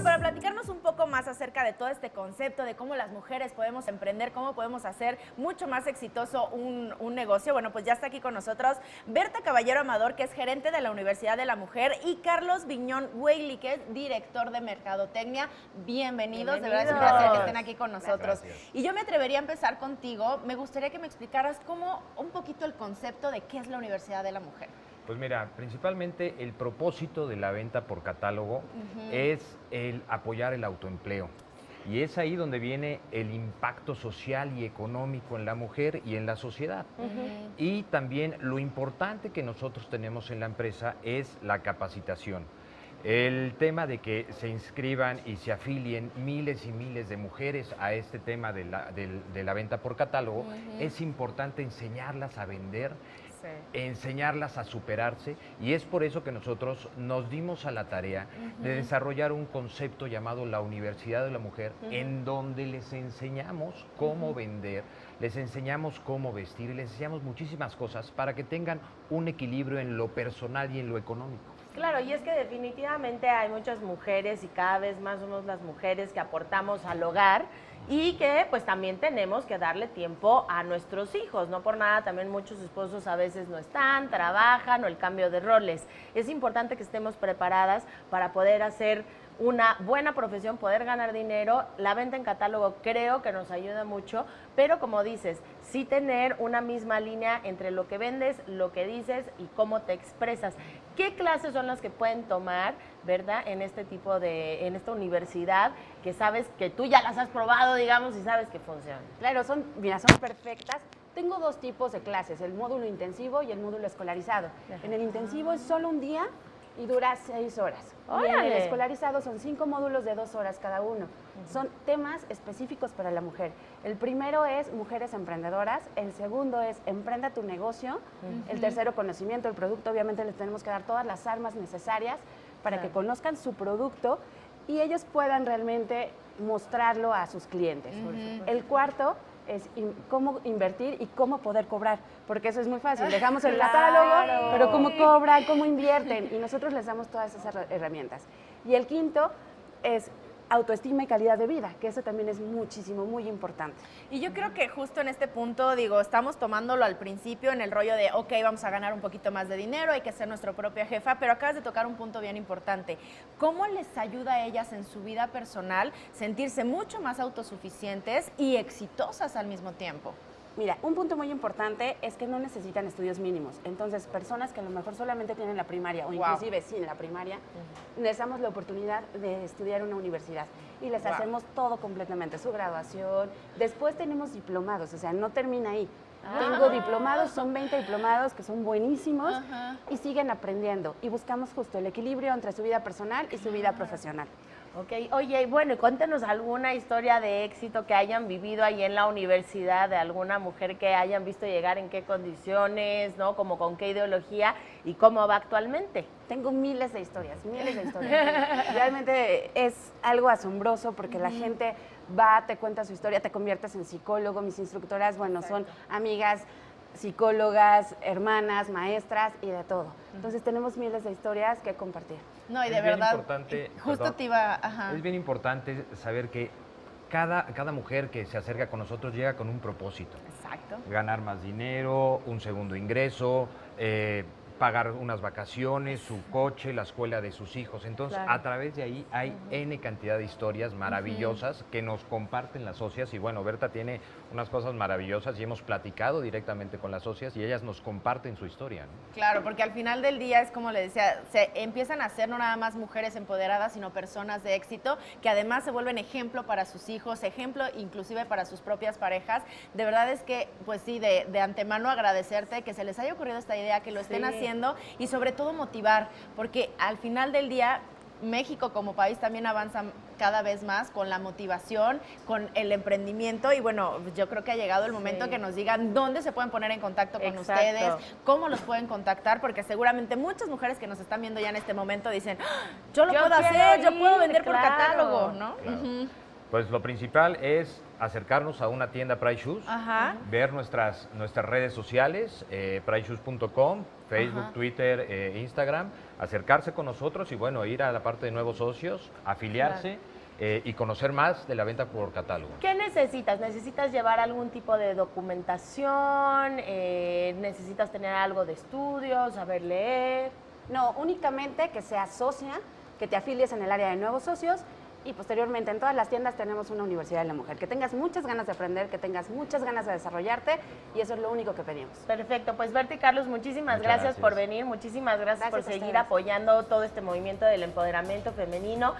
bueno, para platicarnos un poco más acerca de todo este concepto, de cómo las mujeres podemos emprender, cómo podemos hacer mucho más exitoso un negocio, bueno, pues ya está aquí con nosotros Berta Caballero Amador, que es gerente de la Universidad de la Mujer, y Carlos Viñón Whaley, que es director de Mercadotecnia. Bienvenidos, de verdad es un placer que estén aquí con nosotros. Gracias. Y yo me atrevería a empezar contigo. Me gustaría que me explicaras cómo un poquito el concepto de qué es la Universidad de la Mujer. Pues mira, principalmente el propósito de la venta por catálogo es el apoyar el autoempleo. Y es ahí donde viene el impacto social y económico en la mujer y en la sociedad. Y también lo importante que nosotros tenemos en la empresa es la capacitación. El tema de que se inscriban y se afilien miles y miles de mujeres a este tema de la venta por catálogo, es importante enseñarlas a vender, enseñarlas a superarse, y es por eso que nosotros nos dimos a la tarea de desarrollar un concepto llamado la Universidad de la Mujer, en donde les enseñamos cómo vender, les enseñamos cómo vestir y les enseñamos muchísimas cosas para que tengan un equilibrio en lo personal y en lo económico. Claro, y es que definitivamente hay muchas mujeres y cada vez más somos las mujeres que aportamos al hogar y que pues también tenemos que darle tiempo a nuestros hijos. No por nada, también muchos esposos a veces no están, trabajan o el cambio de roles. Es importante que estemos preparadas para poder hacer una buena profesión, poder ganar dinero. La venta en catálogo creo que nos ayuda mucho, pero como dices, sí tener una misma línea entre lo que vendes, lo que dices y cómo te expresas. ¿Qué clases son las que pueden tomar, verdad, en este tipo en esta universidad, que sabes que tú ya las has probado, digamos, y sabes que funcionan? Claro, son perfectas. Tengo dos tipos de clases, el módulo intensivo y el módulo escolarizado. En el intensivo es solo un día y dura 6 horas. Y en el escolarizado son 5 módulos de 2 horas cada uno. Son temas específicos para la mujer. El primero es mujeres emprendedoras, el segundo es emprenda tu negocio, el tercero conocimiento del producto. Obviamente les tenemos que dar todas las armas necesarias para que conozcan su producto y ellos puedan realmente mostrarlo a sus clientes. El cuarto es cómo invertir y cómo poder cobrar, porque eso es muy fácil. Dejamos el catálogo, pero cómo cobran, cómo invierten, y nosotros les damos todas esas herramientas. Y el quinto es autoestima y calidad de vida, que eso también es muchísimo, muy importante. Y yo creo que justo en este punto, digo, estamos tomándolo al principio en el rollo de, ok, vamos a ganar un poquito más de dinero, hay que ser nuestra propia jefa, pero acabas de tocar un punto bien importante. ¿Cómo les ayuda a ellas en su vida personal sentirse mucho más autosuficientes y exitosas al mismo tiempo? Mira, un punto muy importante es que no necesitan estudios mínimos. Entonces, personas que a lo mejor solamente tienen la primaria o inclusive sin la primaria, les damos la oportunidad de estudiar en una universidad y les hacemos todo completamente, su graduación. Después tenemos diplomados, o sea, no termina ahí. Tengo diplomados, son 20 diplomados que son buenísimos y siguen aprendiendo. Y buscamos justo el equilibrio entre su vida personal y su vida profesional. Ok, oye, bueno, y cuéntenos alguna historia de éxito que hayan vivido ahí en la universidad, de alguna mujer que hayan visto llegar, en qué condiciones, ¿no? Como con qué ideología y cómo va actualmente. Tengo miles de historias, miles de historias. Realmente es algo asombroso porque la gente va, te cuenta su historia, te conviertes en psicólogo. Mis instructoras, bueno, son amigas, psicólogas, hermanas, maestras y de todo. Entonces tenemos miles de historias que compartir. No, y de Es bien verdad, importante, justo perdón, te iba... es bien importante saber que cada mujer que se acerca con nosotros llega con un propósito. Exacto. Ganar más dinero, un segundo ingreso, pagar unas vacaciones, su coche, la escuela de sus hijos. Entonces, a través de ahí hay N cantidad de historias maravillosas que nos comparten las socias. Y bueno, Berta tiene unas cosas maravillosas y hemos platicado directamente con las socias y ellas nos comparten su historia, ¿no? Claro, porque al final del día es como le decía, se empiezan a ser no nada más mujeres empoderadas, sino personas de éxito que además se vuelven ejemplo para sus hijos, ejemplo inclusive para sus propias parejas. De verdad es que, pues sí, de antemano agradecerte que se les haya ocurrido esta idea, que lo estén haciendo y sobre todo motivar, porque al final del día México como país también avanza cada vez más con la motivación, con el emprendimiento y bueno, yo creo que ha llegado el momento que nos digan dónde se pueden poner en contacto con ustedes, cómo los pueden contactar, porque seguramente muchas mujeres que nos están viendo ya en este momento dicen, yo lo puedo hacer, yo puedo vender por catálogo, ¿no? Claro. Pues lo principal es acercarnos a una tienda Price Shoes, Ajá. ver nuestras redes sociales, priceshoes.com, Facebook, Ajá. Twitter, Instagram, acercarse con nosotros y bueno, ir a la parte de nuevos socios, afiliarse y conocer más de la venta por catálogo. ¿Qué necesitas? ¿Necesitas llevar algún tipo de documentación? ¿Necesitas tener algo de estudios, saber leer? No, únicamente que seas socia, que te afilies en el área de nuevos socios y posteriormente en todas las tiendas tenemos una universidad de la mujer. Que tengas muchas ganas de aprender, que tengas muchas ganas de desarrollarte y eso es lo único que pedimos. Perfecto, pues Berta y Carlos, muchísimas Muchas gracias gracias por venir, muchísimas gracias por Gracias a seguir ustedes. apoyando todo este movimiento del empoderamiento femenino.